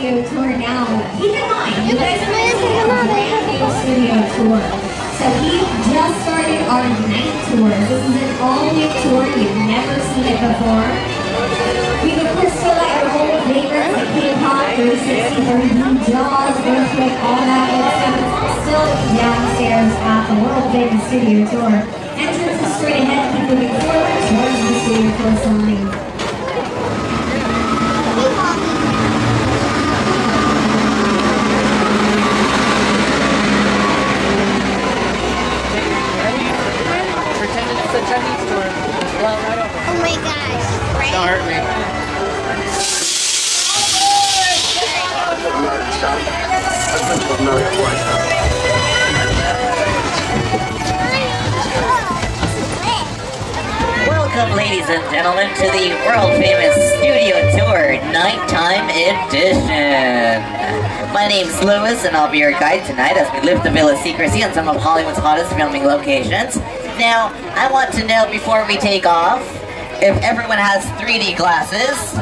Studio Tour now. Keep in mind, you guys are listening to a brand new studio tour. So he just started our night tour. This is an all-night tour. You've never seen it before. We've of course still got your old favorites like K-pop, 360, 3D, Jaws, Earthquake, all that good stuff. It's all still downstairs at the world famous studio tour. Entrance is straight ahead. Keep moving forward towards the studio tour sign. Oh my gosh. Right? Don't hurt me. Welcome, ladies and gentlemen, to the world-famous Studio Tour Nighttime Edition. My name's Lewis, and I'll be your guide tonight as we lift the veil of secrecy on some of Hollywood's hottest filming locations. Now, I want to know before we take off, if everyone has 3D glasses.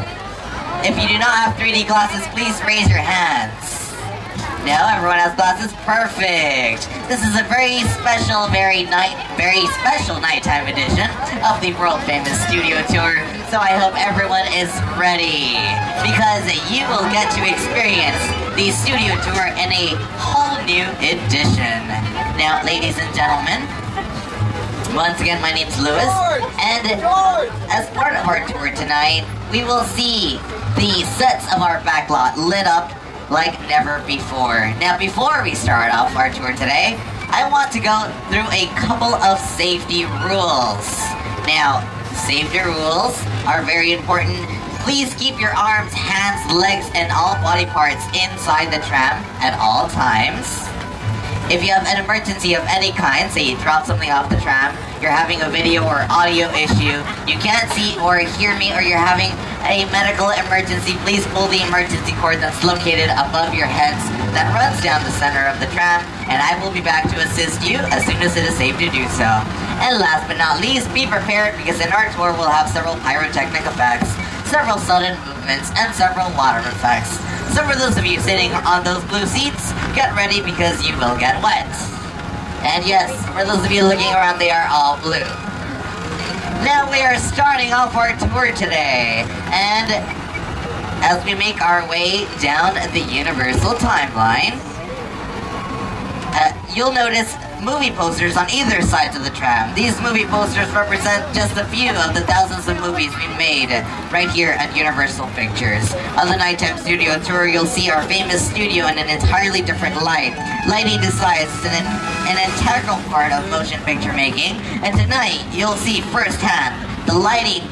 If you do not have 3D glasses, please raise your hands. No, everyone has glasses? Perfect! This is a very special nighttime edition of the world-famous Studio Tour, so I hope everyone is ready, because you will get to experience the Studio Tour in a whole new edition. Now, ladies and gentlemen, once again, my name's Lewis, and as part of our tour tonight, we will see the sets of our backlot lit up like never before. Now, before we start off our tour today, I want to go through a couple of safety rules. Now, safety rules are very important. Please keep your arms, hands, legs, and all body parts inside the tram at all times. If you have an emergency of any kind, say you drop something off the tram, you're having a video or audio issue, you can't see or hear me, or you're having a medical emergency, please pull the emergency cord that's located above your heads that runs down the center of the tram, and I will be back to assist you as soon as it is safe to do so. And last but not least, be prepared, because in our tour we'll have several pyrotechnic effects, several sudden movements, and several water effects. So for those of you sitting on those blue seats, get ready because you will get wet. And yes, for those of you looking around, they are all blue. Now we are starting off our tour today, and as we make our way down the Universal timeline, you'll notice movie posters on either side of the tram. These movie posters represent just a few of the thousands of movies we made right here at Universal Pictures. On the Nighttime Studio Tour, you'll see our famous studio in an entirely different light. Lighting decides an integral part of motion picture making, and tonight you'll see firsthand the lighting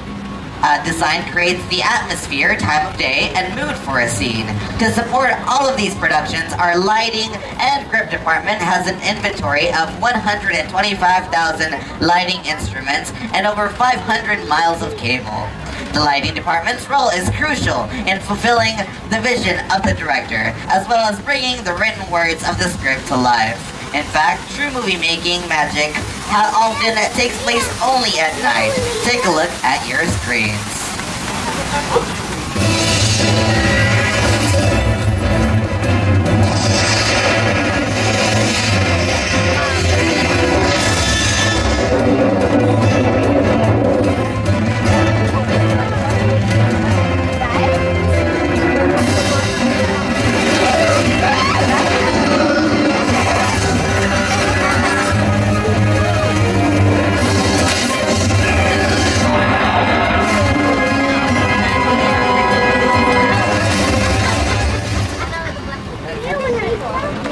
design creates the atmosphere, time of day, and mood for a scene. To support all of these productions, our lighting and grip department has an inventory of 125,000 lighting instruments and over 500 miles of cable. The lighting department's role is crucial in fulfilling the vision of the director, as well as bringing the written words of the script to life. In fact, true movie making magic often takes place only at night. Take a look at your screens.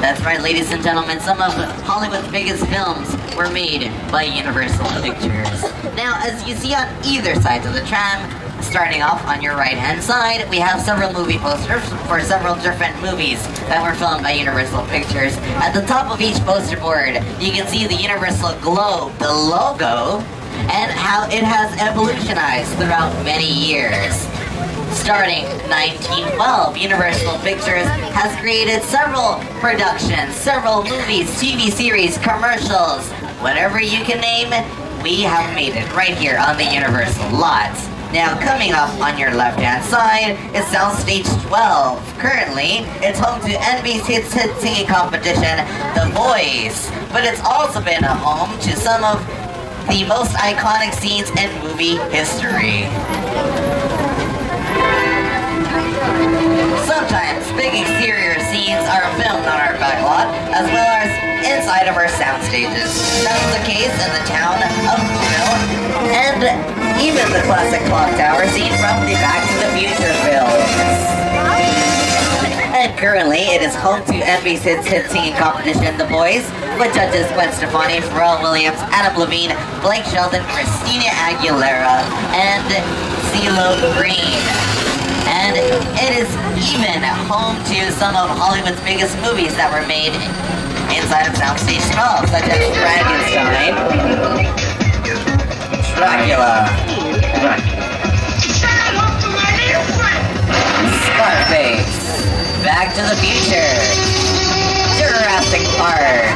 That's right, ladies and gentlemen, some of Hollywood's biggest films were made by Universal Pictures. Now, as you see on either side of the tram, starting off on your right-hand side, we have several movie posters for several different movies that were filmed by Universal Pictures. At the top of each poster board, you can see the Universal globe, the logo, and how it has evolutionized throughout many years. Starting 1912, Universal Pictures has created several productions, several movies, TV series, commercials, whatever you can name it, we have made it right here on the Universal lot. Now, coming up on your left-hand side is Soundstage 12. Currently, it's home to NBC's hit singing competition, The Voice, but it's also been a home to some of the most iconic scenes in movie history. Sometimes big exterior scenes are filmed on our backlot, as well as inside of our sound stages. That was the case in the town of Clearfield, and even the classic clock tower seen from the Back to the Future films. And currently, it is home to NBC's hit singing competition, The Voice, with judges Gwen Stefani, Pharrell Williams, Adam Levine, Blake Shelton, Christina Aguilera, and CeeLo Green. And it is even home to some of Hollywood's biggest movies that were made inside of Soundstage 12, such as Frankenstein, Dracula, Scarface, Back to the Future, Jurassic Park,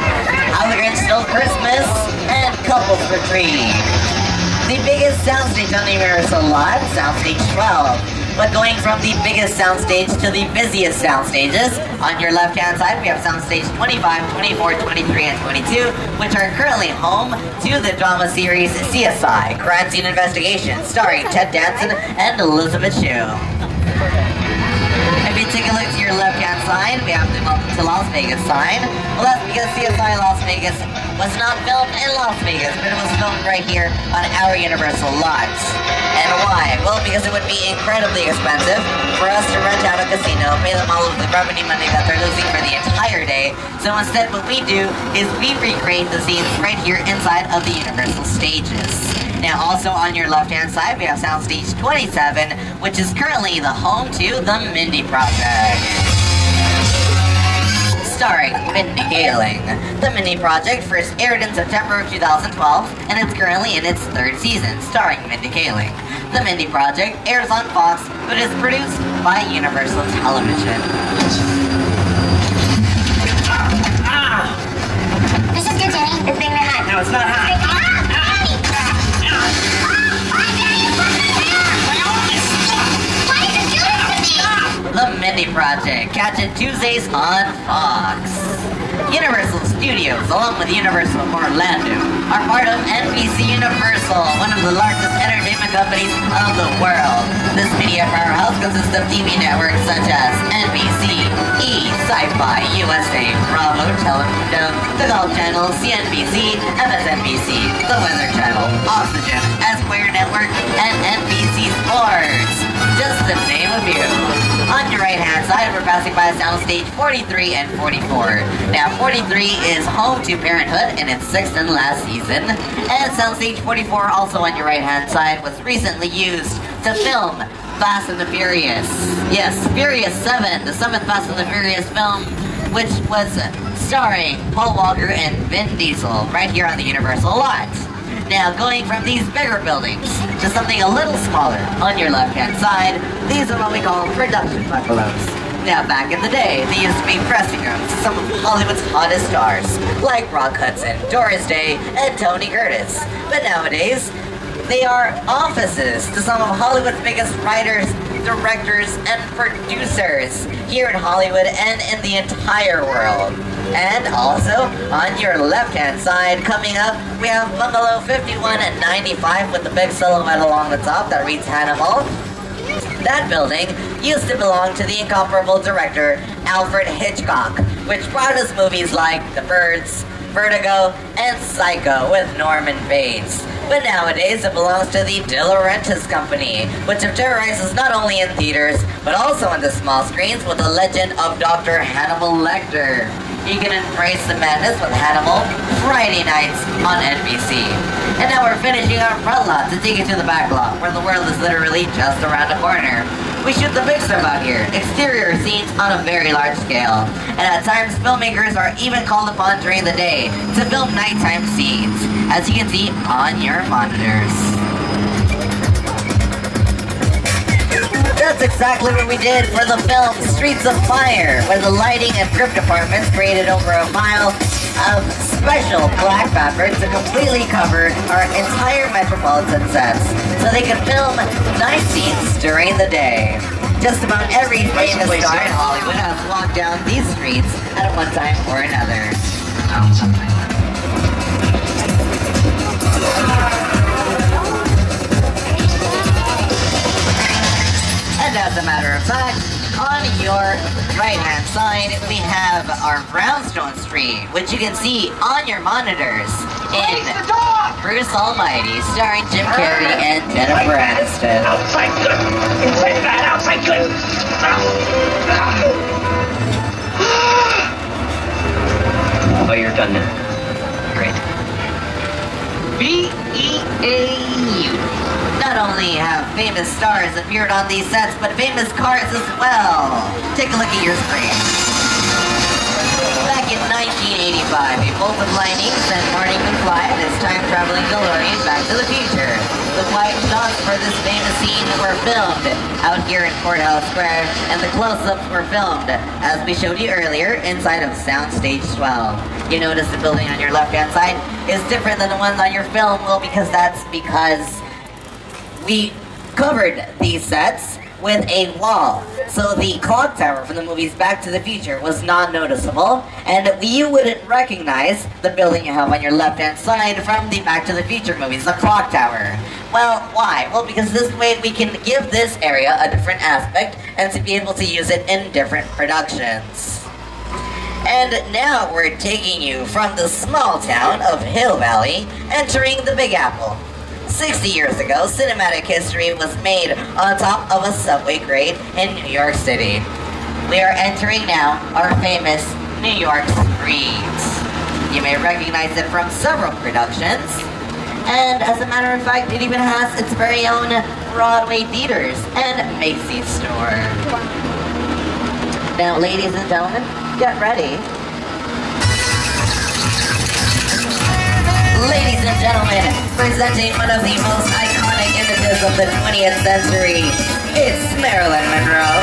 How the Grinch Stole Christmas, and Couples Retreat. The biggest soundstage on the Universal lot, Soundstage 12. But going from the biggest soundstage to the busiest soundstages, on your left-hand side we have Soundstage 25, 24, 23, and 22, which are currently home to the drama series CSI, Crime Scene Investigation, starring Ted Danson and Elizabeth Shue. If you take a look to your left-hand side, we have the Welcome to Las Vegas sign. Well, that's because CSI Las Vegas was not filmed in Las Vegas, but it was filmed right here on our Universal lot. And why? Well, because it would be incredibly expensive for us to rent out a casino, pay them all of the revenue money that they're losing for the entire day. So instead, what we do is we recreate the scenes right here inside of the Universal stages. Now, also on your left-hand side, we have Soundstage 27, which is currently the home to The Mindy Project, starring Mindy Kaling. The Mindy Project first aired in September of 2012, and it's currently in its third season, starring Mindy Kaling. The Mindy Project airs on Fox, but is produced by Universal Television. This is good, Jenny. It's being hot. No, it's not hot. The Mindy Project. Catch it Tuesdays on Fox. Universal Studios, along with Universal Orlando, are part of NBC Universal, one of the largest entertainment companies of the world. This media powerhouse consists of TV networks such as NBC, E, Sci-Fi, USA, Bravo, Telemundo, the Golf Channel, CNBC, MSNBC, the Weather Channel, Oxygen, Esquire Network, and NBC Sports, just to name a few. On your right-hand side, we're passing by Soundstage 43 and 44. Now, 43 is home to Parenthood in its 6th and last season, and Soundstage 44, also on your right-hand side, was recently used to film Fast and the Furious. Yes, Furious 7, the 7th Fast and the Furious film, which was starring Paul Walker and Vin Diesel, right here on the Universal lot. Now, going from these bigger buildings to something a little smaller on your left-hand side, these are what we call production bungalows. Now, back in the day, they used to be pressing rooms to some of Hollywood's hottest stars, like Rock Hudson, Doris Day, and Tony Curtis. But nowadays, they are offices to some of Hollywood's biggest writers, directors, and producers here in Hollywood and in the entire world. And also, on your left-hand side, coming up, we have Bungalow 51 and 95 with the big silhouette along the top that reads Hannibal. That building used to belong to the incomparable director Alfred Hitchcock, which brought us movies like The Birds, Vertigo, and Psycho with Norman Bates. But nowadays it belongs to the De Laurentiis Company, which terrorizes not only in theaters, but also on the small screens with the legend of Dr. Hannibal Lecter. You can embrace the madness with Hannibal Friday nights on NBC. And now we're finishing our front lot to take you to the back lot, where the world is literally just around the corner. We shoot the big stuff out here, exterior scenes on a very large scale. And at times, filmmakers are even called upon during the day to film nighttime scenes, as you can see on your monitors. That's exactly what we did for the film Streets of Fire, where the lighting and script departments created over a mile of special black fabric to completely cover our entire metropolitan sets. so they can film night scenes during the day. Just about every famous star in Hollywood has walked down these streets at one time or another. Found something. And as a matter of fact, on your right-hand side, we have our Brownstone Street, which you can see on your monitors in Bruce Almighty, starring Jim Carrey and Jennifer Aniston. Outside good! Inside bad, outside good! Oh, you're done now. Great. B-E-A-U. Not only have famous stars appeared on these sets, but famous cars as well. Take a look at your screen. Back in 1985, a multiplying sent Marty McFly and his time-traveling DeLorean back to the future. The wide shots for this famous scene were filmed out here in Cornell Square, and the close-ups were filmed, as we showed you earlier, inside of Soundstage 12. You notice the building on your left-hand side is different than the ones on your film. Well, because we covered these sets with a wall. So the clock tower from the movies Back to the Future was non-noticeable, and you wouldn't recognize the building you have on your left-hand side from the Back to the Future movies, the clock tower. Well, why? Well, because this way we can give this area a different aspect and to be able to use it in different productions. And now we're taking you from the small town of Hill Valley, entering the Big Apple. 60 years ago, cinematic history was made on top of a subway grate in New York City. We are entering now our famous New York Street. You may recognize it from several productions, and as a matter of fact, it even has its very own Broadway theaters and Macy's store. Now, ladies and gentlemen, get ready. Ladies and gentlemen, presenting one of the most iconic images of the 20th century, it's Marilyn Monroe.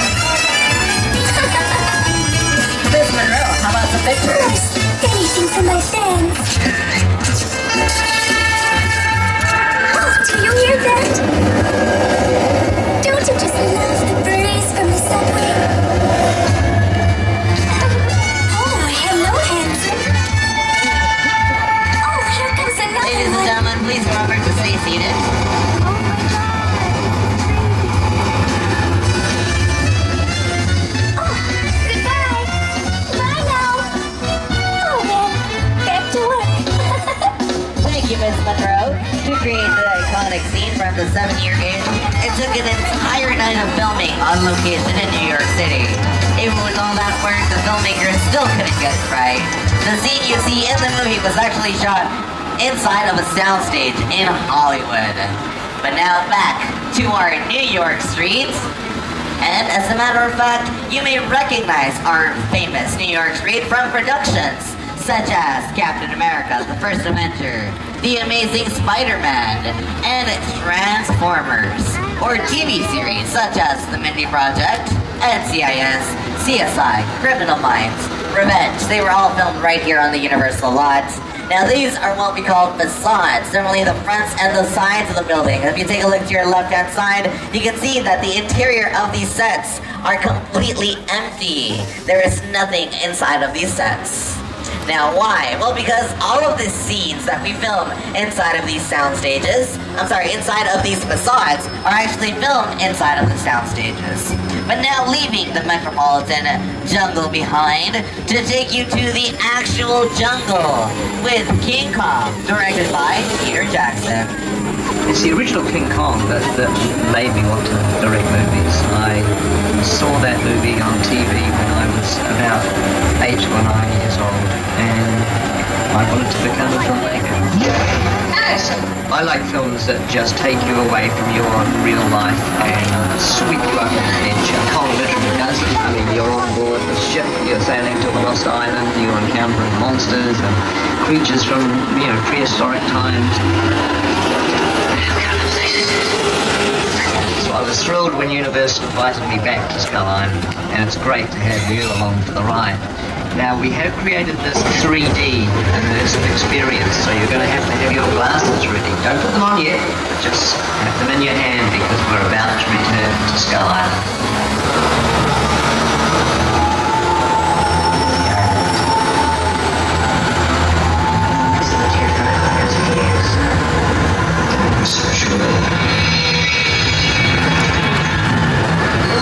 Miss Monroe, how about some pictures? Anything for my fans. Oh, do you hear that? Don't you just love the breeze from the subway? Oh, hello, handsome. Oh, here comes another Ladies and one. gentlemen, please remember to stay seated. Oh my God. Oh, goodbye. Bye now. Oh, well, back to work. Thank you, Miss Monroe. To create the iconic scene from the 7-year age, it took an entire night of filming on location in New York City. Even with all that work, the filmmakers still couldn't get it right. The scene you see in the movie was actually shot inside of a soundstage in Hollywood. But now back to our New York streets. And as a matter of fact, you may recognize our famous New York Street from productions such as Captain America, The First Avenger, The Amazing Spider-Man, and Transformers, or TV series such as The Mindy Project, NCIS, CSI, Criminal Minds, Revenge. They were all filmed right here on the Universal lot. Now these are what we call facades. They're only the fronts and the sides of the building. If you take a look to your left-hand side, you can see that the interior of these sets are completely empty. There is nothing inside of these sets. Now why? Well, because all of the scenes that we film inside of these sound stages, inside of these facades, are actually filmed inside of the sound stages. But now leaving the metropolitan jungle behind to take you to the actual jungle with King Kong, directed by Peter Jackson. It's the original King Kong that made me want to direct movies. I saw that movie on TV when I was about 8 or 9 years old, and I wanted to become a filmmaker. I like films that just take you away from your real life and sweep you up an adventure. Kong literally does it. I mean, you're on board the ship, you're sailing to a lost island, you're encountering monsters and creatures from, prehistoric times. So I was thrilled when Universal invited me back to Skull Island, and it's great to have you along for the ride. Now we have created this 3D immersive experience, so you're going to have your glasses ready. Don't put them on yet, just have them in your hand because we're about to return to Skull Island.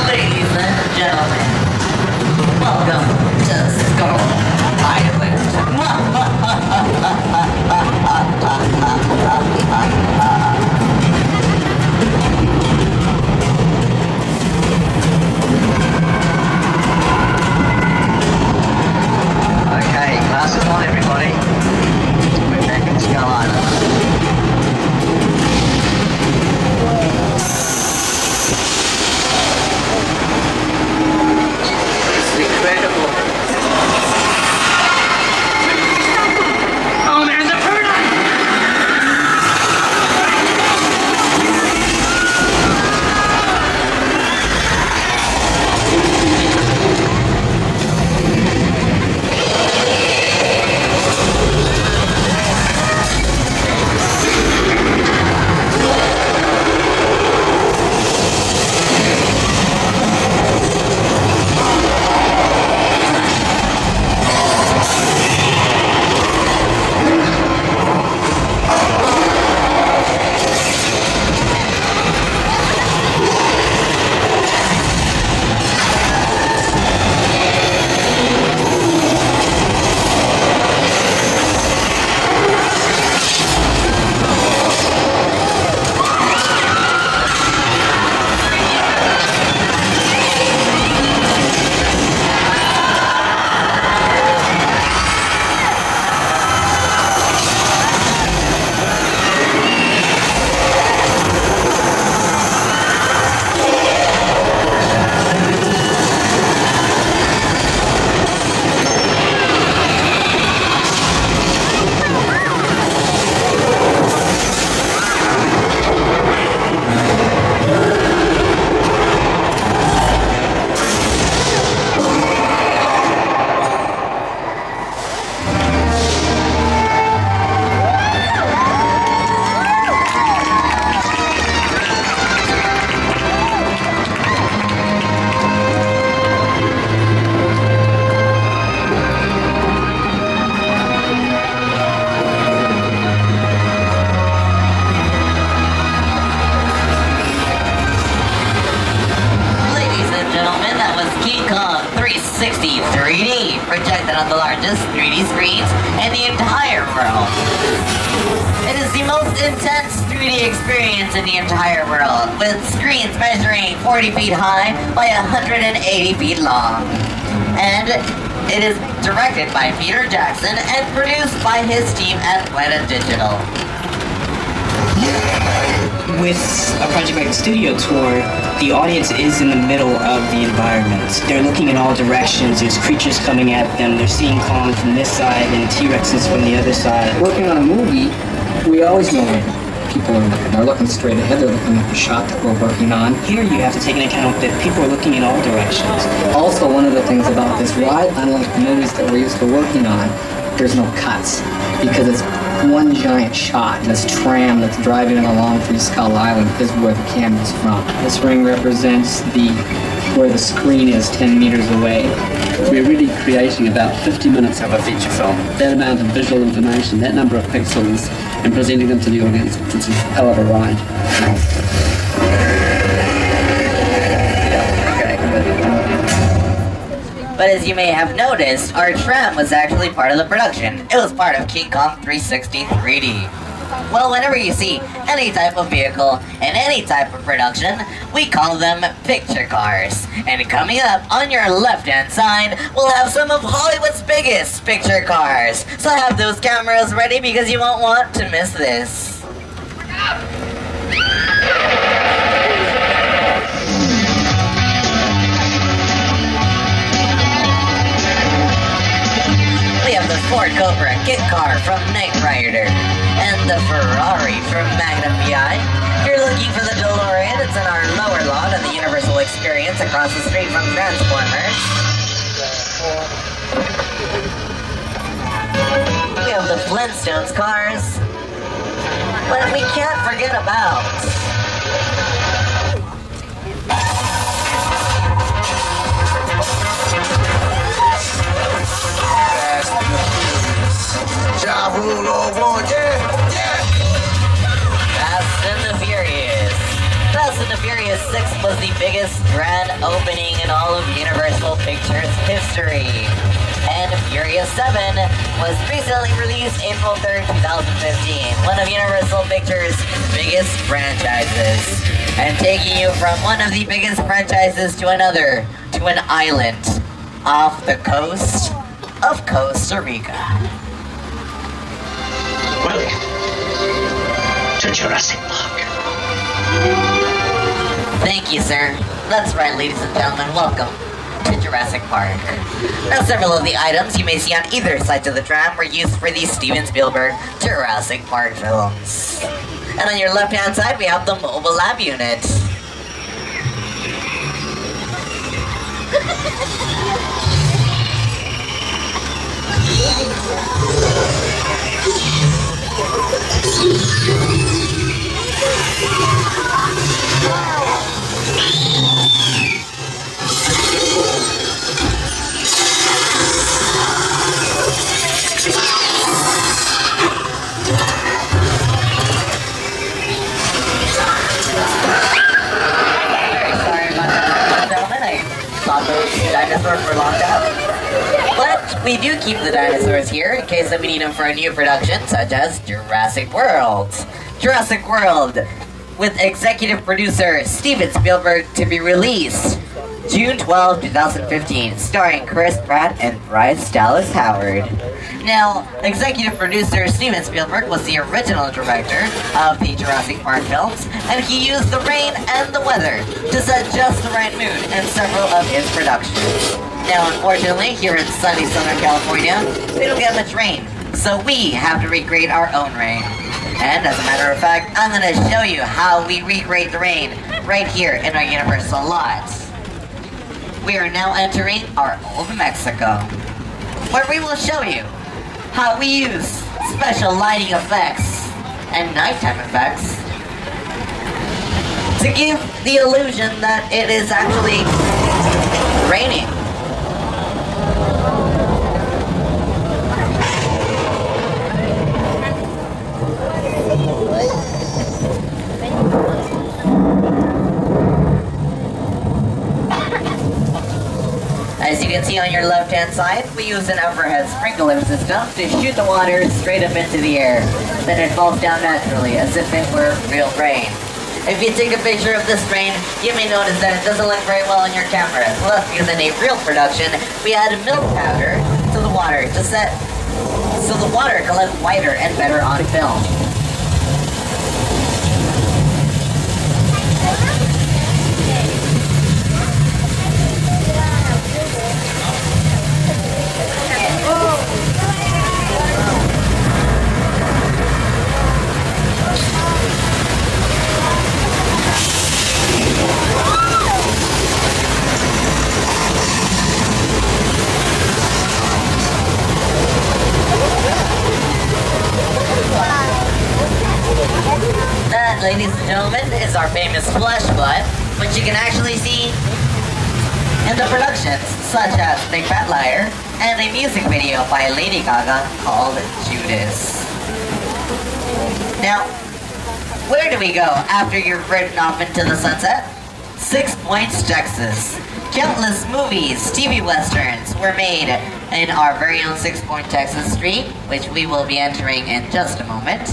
Ladies and gentlemen, welcome to Skull Island. Okay, glasses on everybody. We're back in Skull Island. Incredible. Oh man, the paradise! Projected on the largest 3D screens in the entire world. It is the most intense 3D experience in the entire world, with screens measuring 40 feet high by 180 feet long. And it is directed by Peter Jackson and produced by his team at Weta Digital. With a project like the Studio Tour, the audience is in the middle of the environment. They're looking in all directions. There's creatures coming at them. They're seeing Kong from this side and T-Rexes from the other side. Working on a movie, we always know people are looking. They're looking straight ahead. They're looking at the shot that we're working on. Here you have to take into account that people are looking in all directions. Also, one of the things about this ride, unlike the movies that we're used to working on, there's no cuts because it's one giant shot. This tram that's driving along through Skull Island is where the camera's from. This ring represents where the screen is 10 meters away. We're really creating about 50 minutes of a feature film. That amount of visual information, that number of pixels, and presenting them to the audience, it's a hell of a ride. But as you may have noticed, our tram was actually part of the production. It was part of King Kong 360 3D. Well, whenever you see any type of vehicle in any type of production, we call them picture cars. And coming up on your left-hand side, we'll have some of Hollywood's biggest picture cars. So have those cameras ready because you won't want to miss this. The Ford Cobra kit car from Knight Rider, and the Ferrari from Magnum PI. If you're looking for the DeLorean, it's in our lower lot of the Universal Experience across the street from Transformers. We have the Flintstones cars. But we can't forget about Ja Rule on one, yeah. Fast and the Furious. Fast and the Furious 6 was the biggest grand opening in all of Universal Pictures history. And Furious 7 was recently released April 3rd, 2015. One of Universal Pictures' biggest franchises. And taking you from one of the biggest franchises to another, to an island off the coast of Costa Rica. Welcome to Jurassic Park. Thank you, sir. That's right, ladies and gentlemen. Welcome to Jurassic Park. Now, several of the items you may see on either side of the tram were used for the Steven Spielberg Jurassic Park films. And on your left-hand side, we have the mobile lab unit. Dinosaurs were locked out. But we do keep the dinosaurs here in case that we need them for a new production, such as Jurassic World. Jurassic World, with executive producer Steven Spielberg, to be released June 12, 2015, starring Chris Pratt and Bryce Dallas Howard. Now, executive producer Steven Spielberg was the original director of the Jurassic Park films, and he used the rain and the weather to set just the right mood in several of his productions. Now, unfortunately, here in sunny Southern California, we don't get much rain, so we have to recreate our own rain. And as a matter of fact, I'm going to show you how we recreate the rain right here in our Universal lot. We are now entering our Old Mexico, where we will show you how we use special lighting effects and nighttime effects to give the illusion that it is actually raining. As you can see on your left-hand side, we use an overhead sprinkler system to shoot the water straight up into the air. Then it falls down naturally, as if it were real rain. If you take a picture of this rain, you may notice that it doesn't look very well on your camera. Well, that's because in a real production, we add milk powder to the water to set so the water can look whiter and better on film. That, ladies and gentlemen, is our famous flesh flood, which you can actually see in the productions, such as Big Fat Liar, and a music video by Lady Gaga called Judas. Now, where do we go after you've ridden off into the sunset? 6 Points, Texas. Countless movies, TV westerns were made in our very own 6 Point, Texas street, which we will be entering in just a moment.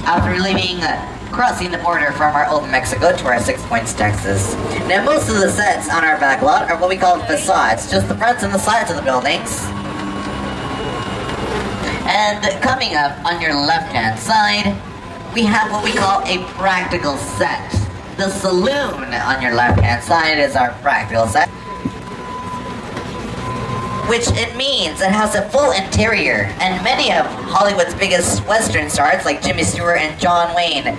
After leaving, crossing the border from our Old Mexico to our 6 Points, Texas. Now, most of the sets on our back lot are what we call facades, just the fronts and the sides of the buildings. And coming up on your left-hand side, we have what we call a practical set. The saloon on your left-hand side is our practical set, which it means it has a full interior, and many of Hollywood's biggest Western stars like Jimmy Stewart and John Wayne.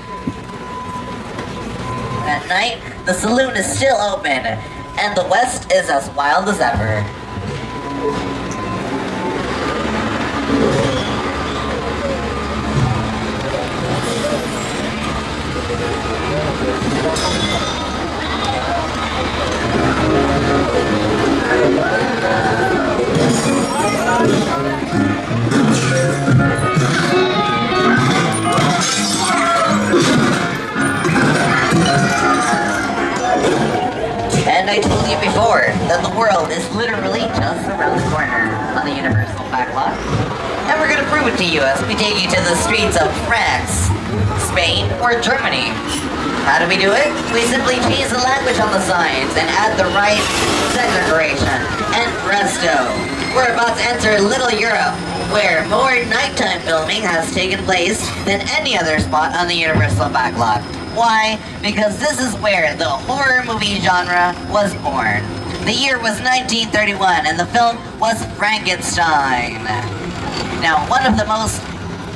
At night, the saloon is still open, and the West is as wild as ever. that the world is literally just around the corner on the Universal backlot. And we're gonna prove it to you as we take you to the streets of France, Spain, or Germany. How do we do it? We simply change the language on the signs and add the right set decoration. And presto, we're about to enter Little Europe, where more nighttime filming has taken place than any other spot on the Universal backlot. Why? Because this is where the horror movie genre was born. The year was 1931 and the film was Frankenstein. Now, one of the most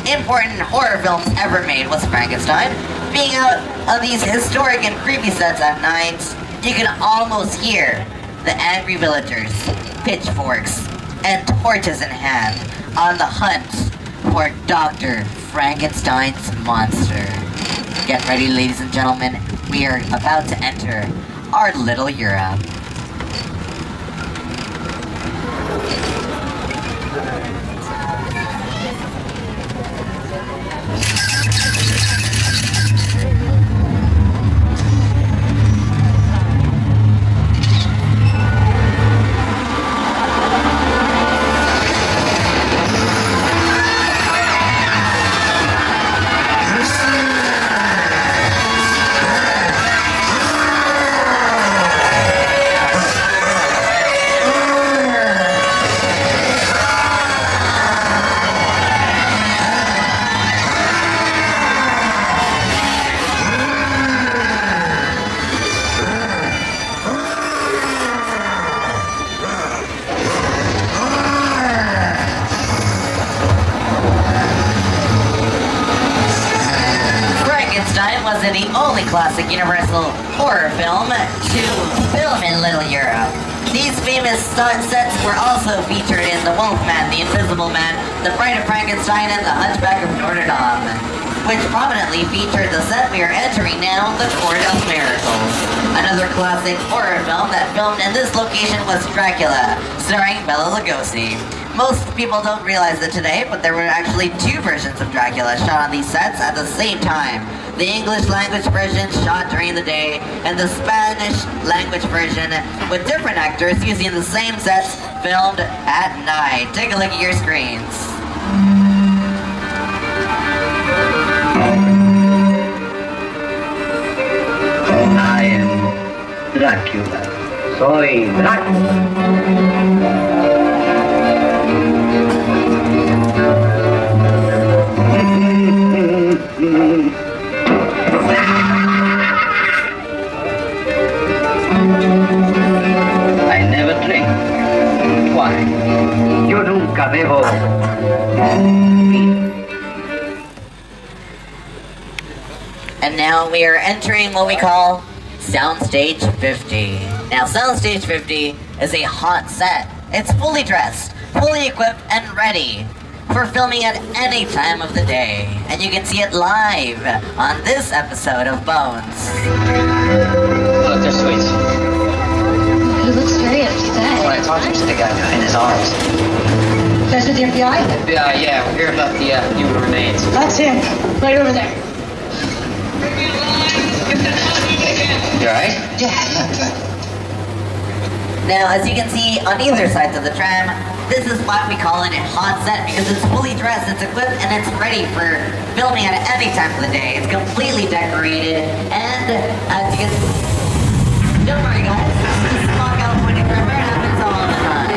important horror films ever made was Frankenstein. Being out on these historic and creepy sets at night, you can almost hear the angry villagers, pitchforks, and torches in hand, on the hunt for Dr. Frankenstein's monster. Get ready, ladies and gentlemen, we are about to enter our Little Europe. The only classic Universal horror film to film in Little Europe. These famous sets were also featured in The Wolfman, The Invisible Man, The Bride of Frankenstein, and The Hunchback of Notre Dame, which prominently featured the set we are entering now, The Court of Miracles. Another classic horror film that filmed in this location was Dracula, starring Bela Lugosi. Most people don't realize it today, but there were actually two versions of Dracula shot on these sets at the same time. The English language version shot during the day, and the Spanish language version with different actors using the same sets filmed at night. Take a look at your screens. I am Dracula. Soy Dracula. I never drink. Why? Yo nunca bebo. And now we are entering what we call Soundstage 50. Now, Soundstage 50 is a hot set. It's fully dressed, fully equipped, and ready for filming at any time of the day. And you can see it live on this episode of Bones. Look, they're sweet. He looks very upset. When I talked to the guy in his arms. That's with the FBI? FBI, yeah, we're here about the human remains. That's him. Right over there. You alright? Yeah. Now, as you can see on either side of the tram, this is why we call it a hot set, because it's fully dressed, it's equipped, and it's ready for filming at any time of the day. It's completely decorated, and as you can don't worry guys, this is small California tremor, it happens all the time.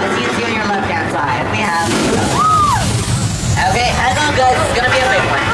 As you can see on your left-hand side, we have... Okay, hang on guys, it's gonna be a big one.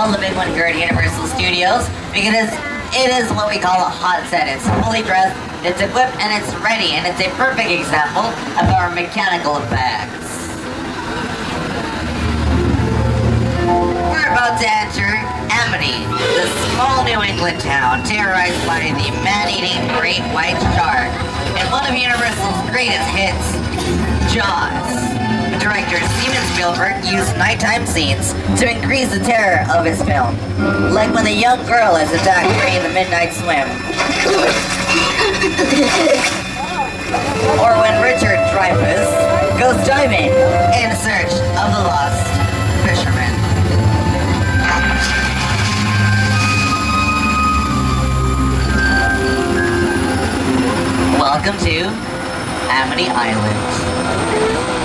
call the big one here at Universal Studios because it is what we call a hot set. It's fully dressed, it's equipped, and it's ready, and it's a perfect example of our mechanical effects. We're about to enter Amity, the small New England town terrorized by the man-eating great white shark, and one of Universal's greatest hits, Jaws. Director Steven Spielberg used nighttime scenes to increase the terror of his film, like when the young girl is attacked during the midnight swim, or when Richard Dreyfuss goes diving in search of the lost fisherman. Welcome to Amity Island.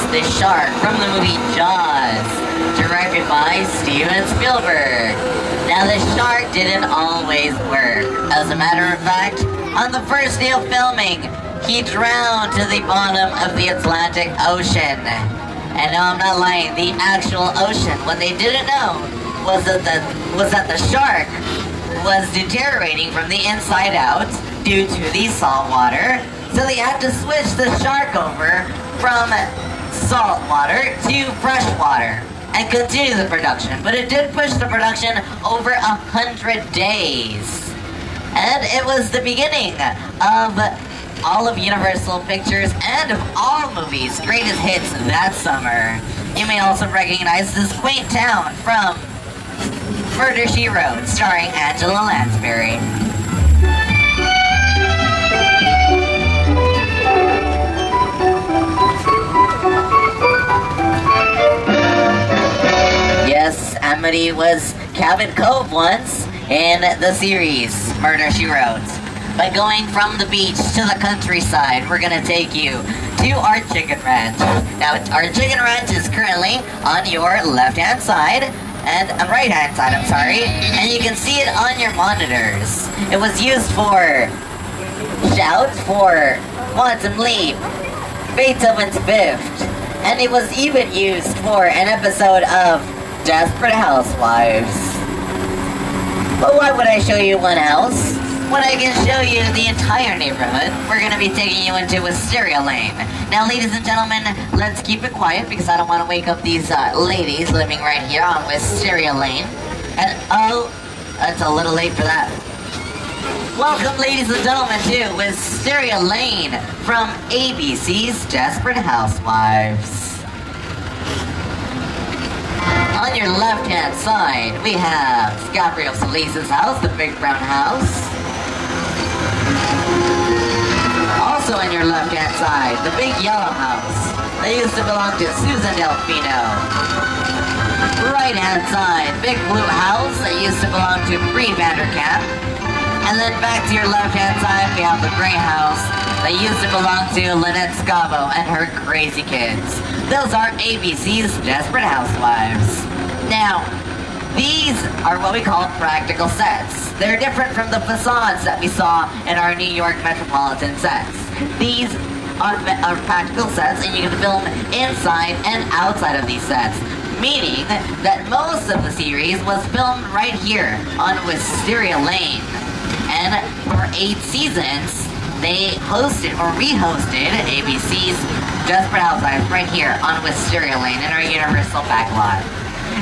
The shark from the movie Jaws, directed by Steven Spielberg. Now the shark didn't always work. As a matter of fact, on the first day of filming, he drowned to the bottom of the Atlantic Ocean. And no, I'm not lying, the actual ocean. What they didn't know was that the shark was deteriorating from the inside out due to the salt water. So they had to switch the shark over from salt water to fresh water and continue the production, but it did push the production over 100 days. And it was the beginning of all of Universal Pictures and of all movies' greatest hits that summer. You may also recognize this quaint town from Murder, She Wrote, starring Angela Lansbury. Yes, Amity was Cabin Cove once in the series Murder, She Wrote. By going from the beach to the countryside, we're gonna take you to our chicken ranch. Now, our chicken ranch is currently on your left-hand side, and right-hand side, I'm sorry, and you can see it on your monitors. It was used for Shout, for Quantum Leap, Beethoven's Fifth, and it was even used for an episode of Desperate Housewives. But why would I show you one house when I can show you the entire neighborhood? We're going to be taking you into Wisteria Lane. Now, ladies and gentlemen, let's keep it quiet because I don't want to wake up these ladies living right here on Wisteria Lane. And oh, it's a little late for that. Welcome, ladies and gentlemen, to Wisteria Lane from ABC's Desperate Housewives. On your left-hand side, we have Gabriel Solis's house, the big brown house. Also on your left-hand side, the big yellow house that used to belong to Susan Delfino. Right-hand side, big blue house that used to belong to Bree Vanderkamp. And then back to your left-hand side, we have the gray house that used to belong to Lynette Scavo and her crazy kids. Those are ABC's Desperate Housewives. Now, these are what we call practical sets. They're different from the facades that we saw in our New York metropolitan sets. These are practical sets, and you can film inside and outside of these sets. Meaning that most of the series was filmed right here on Wisteria Lane. And for 8 seasons, they hosted or rehosted ABC's Desperate Housewives right here on Wisteria Lane in our Universal backlot.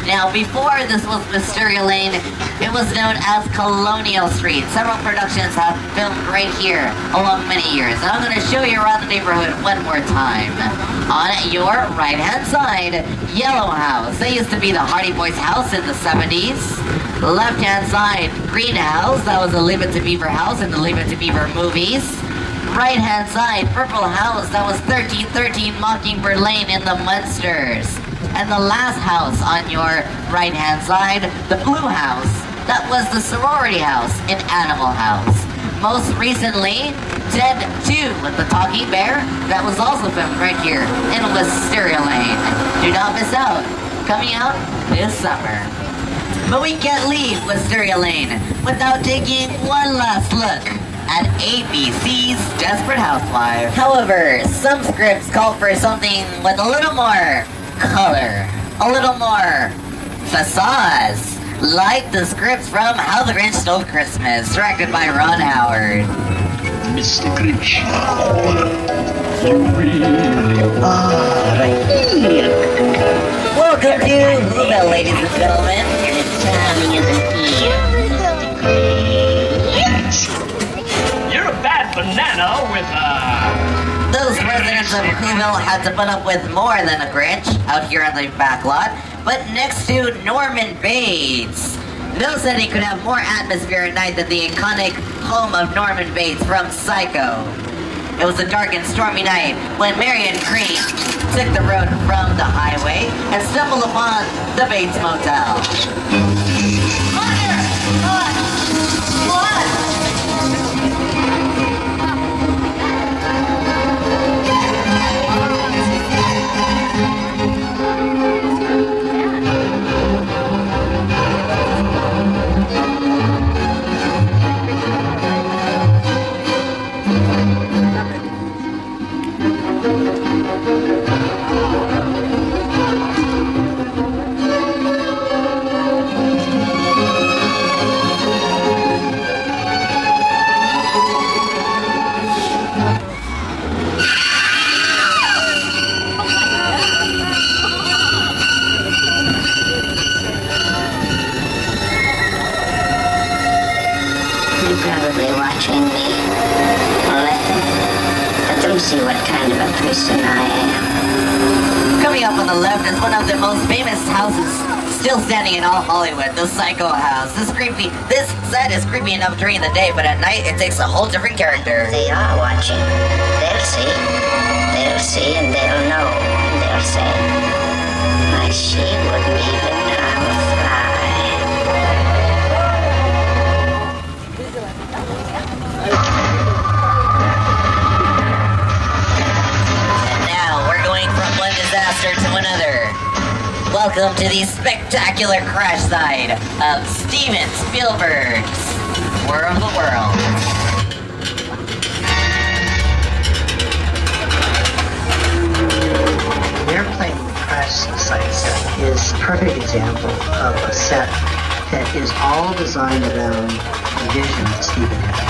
Now, before this was Wisteria Lane, it was known as Colonial Street. Several productions have filmed right here along many years. And I'm going to show you around the neighborhood one more time. On your right-hand side, Yellow House. That used to be the Hardy Boys house in the 70s. Left-hand side, Green House. That was the Leave It to Beaver house in the Leave It to Beaver movies. Right-hand side, Purple House. That was 1313 Mockingbird Lane in the Munsters. And the last house on your right-hand side, the Blue House. That was the sorority house in Animal House. Most recently, Ted 2 with the Talking Bear. That was also filmed right here in Wisteria Lane. Do not miss out. Coming out this summer. But we can't leave Wisteria Lane without taking one last look at ABC's Desperate Housewives. However, some scripts call for something with a little more color, a little more facades, like the scripts from How the Grinch Stole Christmas, directed by Ron Howard. Mr. Grinch, you really are right. Welcome to Whoville, ladies and gentlemen. It's charming, isn't he? Yes. You're a bad banana with Those residents of Whoville had to put up with more than a Grinch out here on the backlot, but next to Norman Bates. No city could have more atmosphere at night than the iconic home of Norman Bates from Psycho. It was a dark and stormy night when Marion Crane took the road from the highway and stumbled upon the Bates Motel. See what kind of a person I am. Coming up on the left is one of the most famous houses still standing in all Hollywood, the Psycho House. This set is creepy enough during the day, but at night it takes a whole different character. They are watching. They'll see. They'll see and they'll know. And they'll say, my she wouldn't even harm a fly. Disaster to another. Welcome to the spectacular crash site of Steven Spielberg's War of the Worlds. The airplane crash site set is a perfect example of a set that is all designed around the vision that Steven had.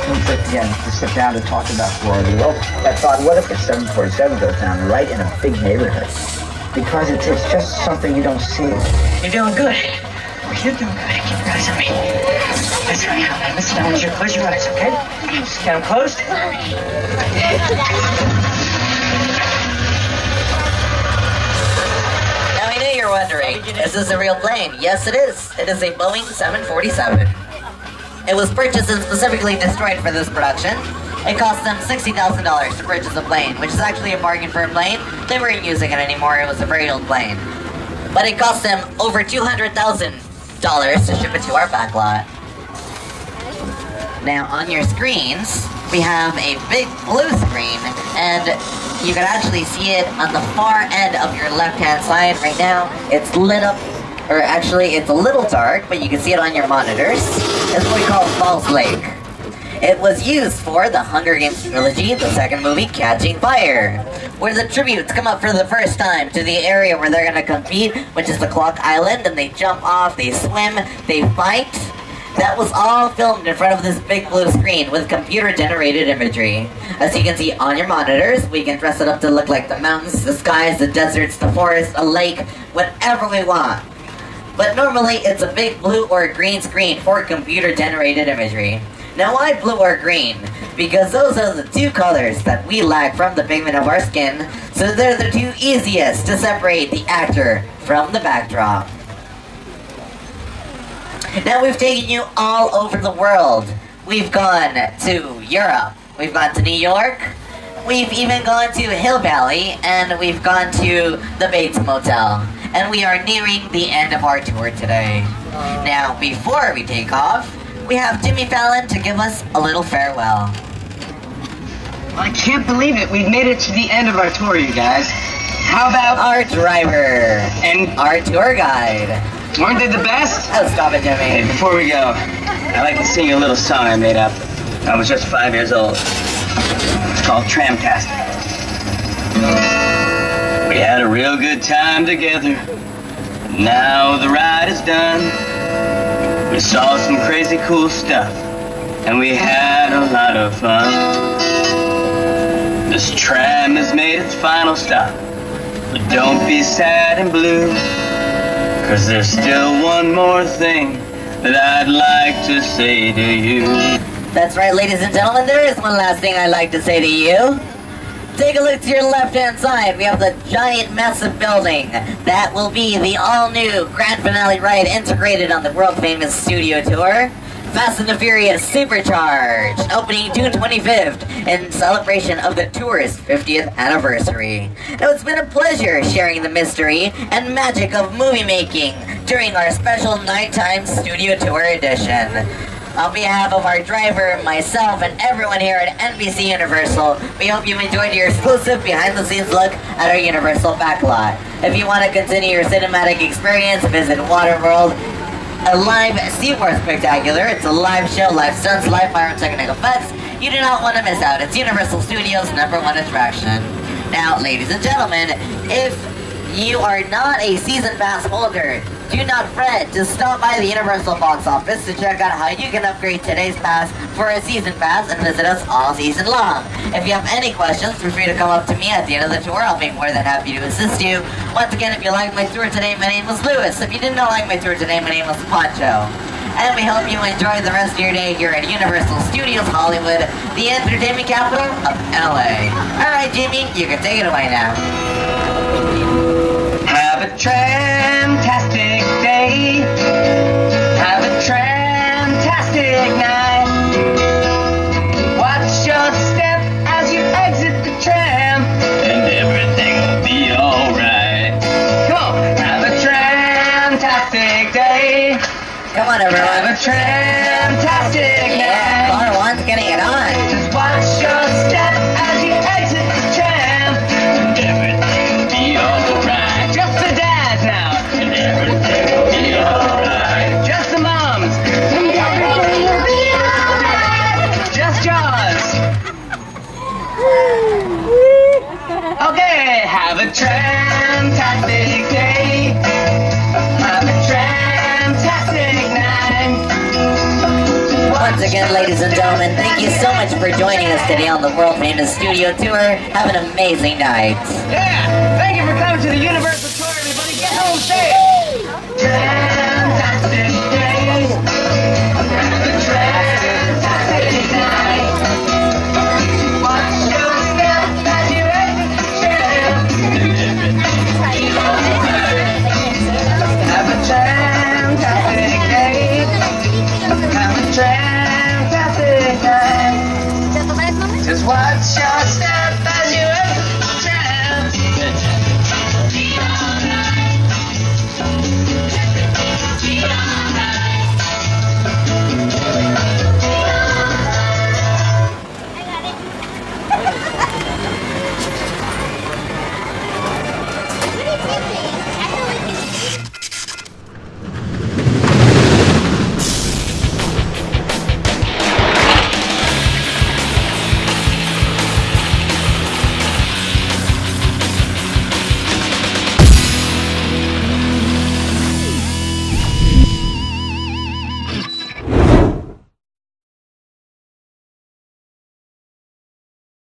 To sit down to talk about War of the Worlds, I thought, what if the 747 goes down right in a big neighborhood? Because it's just something you don't see. You're doing good. You're doing good. Keep your eyes on me. That's right. Now listen, I want you to close your eyes, okay? Get them closed. Now I know you're wondering, is this a real plane? Yes, it is. It is a Boeing 747. It was purchased and specifically destroyed for this production. It cost them $60,000 to purchase a plane, which is actually a bargain for a plane. They weren't using it anymore, it was a very old plane. But it cost them over $200,000 to ship it to our backlot. Now on your screens, we have a big blue screen, and you can actually see it on the far end of your left-hand side. Right now, it's lit up, or actually it's a little dark, but you can see it on your monitors. It's what we call Falls Lake. It was used for the Hunger Games trilogy, the second movie, Catching Fire, where the tributes come up for the first time to the area where they're gonna compete, which is the Clock Island, and they jump off, they swim, they fight. That was all filmed in front of this big blue screen with computer-generated imagery. As you can see on your monitors, we can dress it up to look like the mountains, the skies, the deserts, the forest, a lake, whatever we want. But normally, it's a big blue or green screen for computer-generated imagery. Now why blue or green? Because those are the two colors that we lack from the pigment of our skin, so they're the two easiest to separate the actor from the backdrop. Now we've taken you all over the world. We've gone to Europe, we've gone to New York, we've even gone to Hill Valley, and we've gone to the Bates Motel. And we are nearing the end of our tour today. Now, before we take off, we have Jimmy Fallon to give us a little farewell. I can't believe it. We've made it to the end of our tour, you guys. How about our driver and our tour guide? Weren't they the best? Oh, stop it, Jimmy. Hey, before we go, I'd like to sing you a little song I made up. I was just 5 years old. It's called Tramtastic. We had a real good time together. Now the ride is done. We saw some crazy cool stuff, and we had a lot of fun. This tram has made its final stop, but don't be sad and blue, 'cause there's still one more thing that I'd like to say to you. That's right, ladies and gentlemen, there is one last thing I'd like to say to you. Take a look to your left-hand side. We have the giant, massive building. That will be the all-new grand finale ride integrated on the world-famous studio tour, Fast and the Furious Supercharged, opening June 25th in celebration of the tour's 50th anniversary. Now, it's been a pleasure sharing the mystery and magic of movie making during our special Nighttime Studio Tour edition. On behalf of our driver, myself, and everyone here at NBC Universal, we hope you enjoyed your exclusive behind-the-scenes look at our Universal backlot. If you want to continue your cinematic experience, visit Waterworld, a live SeaWorld spectacular. It's a live show, live stunts, live pyrotechnic effects. You do not want to miss out. It's Universal Studios' #1 attraction. Now, ladies and gentlemen, if you are not a season pass holder, do not fret. Just stop by the Universal box office to check out how you can upgrade today's pass for a season pass and visit us all season long. If you have any questions, feel free to come up to me at the end of the tour. I'll be more than happy to assist you. Once again, if you liked my tour today, my name was Lewis. If you did not like my tour today, my name was Poncho. And we hope you enjoy the rest of your day here at Universal Studios Hollywood, the entertainment capital of LA. Alright, Jimmy, you can take it away now. Have a tramtastic day. Have a tramtastic night. Watch your step as you exit the tram, and everything will be alright. Come on, have a tramtastic day. Come on, everyone. Have a tramtastic night. Yeah, car one's getting it on. Just watch your step as you exit the tram, and everything will be alright. Just the dads now, and everything will be alright. Just the moms, and everything will be alright. Just Jaws. Okay, have a tramtastic day. Have a tramtastic night. Once again, ladies and gentlemen, thank you so much for joining us today on the world-famous studio tour. Have an amazing night. Yeah, thank you for coming to the Universal Tour, everybody. Get home safe.